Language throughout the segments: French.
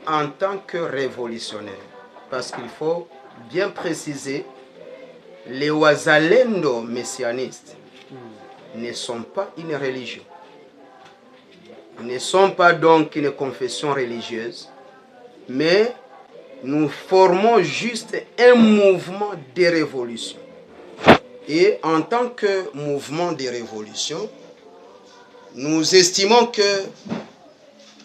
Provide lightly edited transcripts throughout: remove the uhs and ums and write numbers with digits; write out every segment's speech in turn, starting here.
en tant que révolutionnaire. Parce qu'il faut bien préciser, les Wazalendo messianistes ne sont pas une religion. Ils ne sont pas donc une confession religieuse, mais nous formons juste un mouvement de révolution. Et en tant que mouvement de révolution, nous estimons que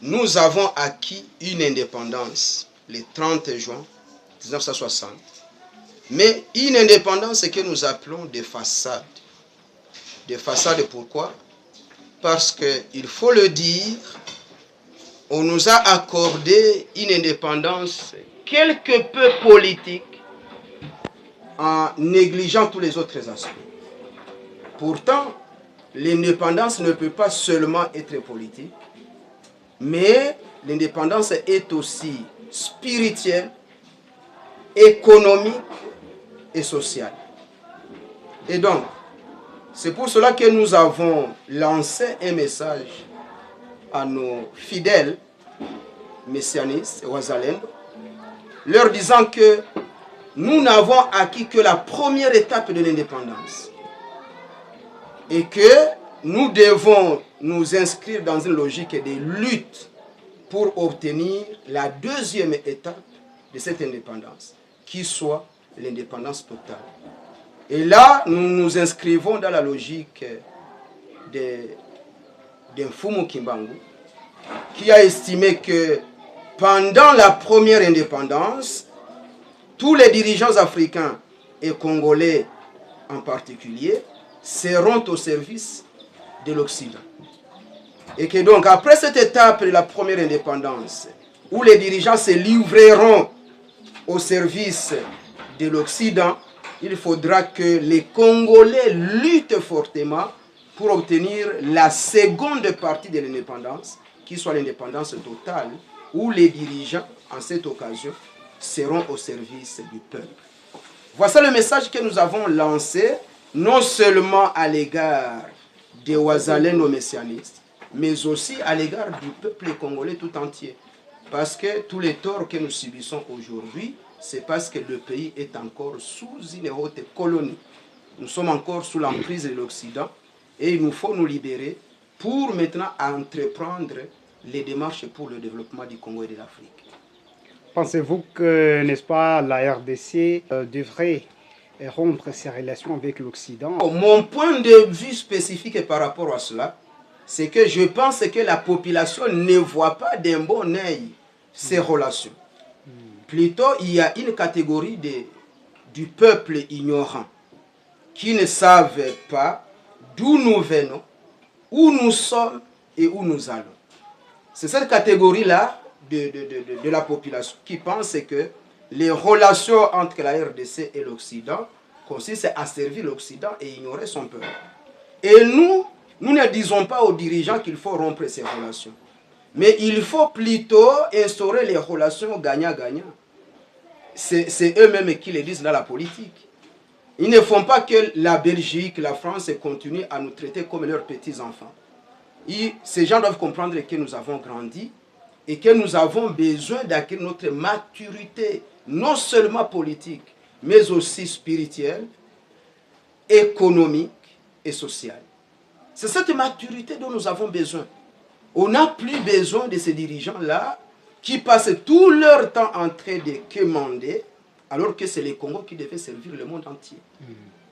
nous avons acquis une indépendance le 30 juin 1960. Mais une indépendance que nous appelons des façades. Des façades pourquoi? Parce qu'il faut le dire, on nous a accordé une indépendance quelque peu politique en négligeant tous les autres aspects. Pourtant, l'indépendance ne peut pas seulement être politique, mais l'indépendance est aussi spirituelle, économique et sociale. Et donc, c'est pour cela que nous avons lancé un message à nos fidèles messianistes, Wazalendo, leur disant que nous n'avons acquis que la première étape de l'indépendance et que nous devons nous inscrire dans une logique de lutte pour obtenir la deuxième étape de cette indépendance, qui soit l'indépendance totale. Et là, nous nous inscrivons dans la logique d'Mfumu Kimbangu, qui a estimé que pendant la première indépendance, tous les dirigeants africains et congolais en particulier seront au service de l'Occident. Et que donc, après cette étape de la première indépendance, où les dirigeants se livreront au service de l'Occident, il faudra que les Congolais luttent fortement pour obtenir la seconde partie de l'indépendance, qui soit l'indépendance totale, où les dirigeants, en cette occasion, seront au service du peuple. Voici le message que nous avons lancé, non seulement à l'égard des Wazalendo messianistes, mais aussi à l'égard du peuple congolais tout entier. Parce que tous les torts que nous subissons aujourd'hui, c'est parce que le pays est encore sous une haute colonie. Nous sommes encore sous l'emprise de l'Occident et il nous faut nous libérer pour maintenant entreprendre les démarches pour le développement du Congo et de l'Afrique. Pensez-vous que, n'est-ce pas, la RDC devrait rompre ses relations avec l'Occident? Mon point de vue spécifique par rapport à cela, c'est que je pense que la population ne voit pas d'un bon œil ces relations. Plutôt, il y a une catégorie du peuple ignorant qui ne savent pas d'où nous venons, où nous sommes et où nous allons. C'est cette catégorie-là de la population qui pense que les relations entre la RDC et l'Occident consistent à servir l'Occident et ignorer son peuple. Et nous ne disons pas aux dirigeants qu'il faut rompre ces relations. Mais il faut plutôt instaurer les relations gagnant-gagnant. C'est eux-mêmes qui le disent dans la politique. Ils ne font pas que la Belgique, la France continuent à nous traiter comme leurs petits-enfants. Ces gens doivent comprendre que nous avons grandi et que nous avons besoin d'acquérir notre maturité, non seulement politique, mais aussi spirituelle, économique et sociale. C'est cette maturité dont nous avons besoin. On n'a plus besoin de ces dirigeants-là qui passent tout leur temps en train de quémander, alors que c'est les Congos qui devaient servir le monde entier.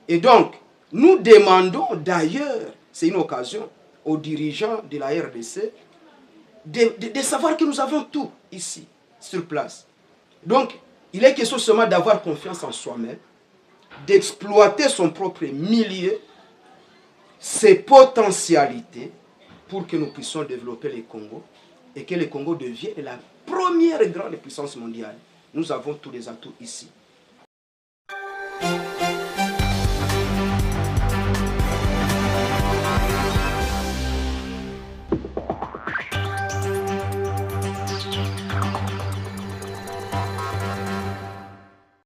Et donc, nous demandons d'ailleurs, c'est une occasion, aux dirigeants de la RDC de savoir que nous avons tout ici, sur place. Donc, il est question seulement d'avoir confiance en soi-même, d'exploiter son propre milieu, ses potentialités, pour que nous puissions développer le Congo et que le Congo devienne la première grande puissance mondiale. Nous avons tous les atouts ici.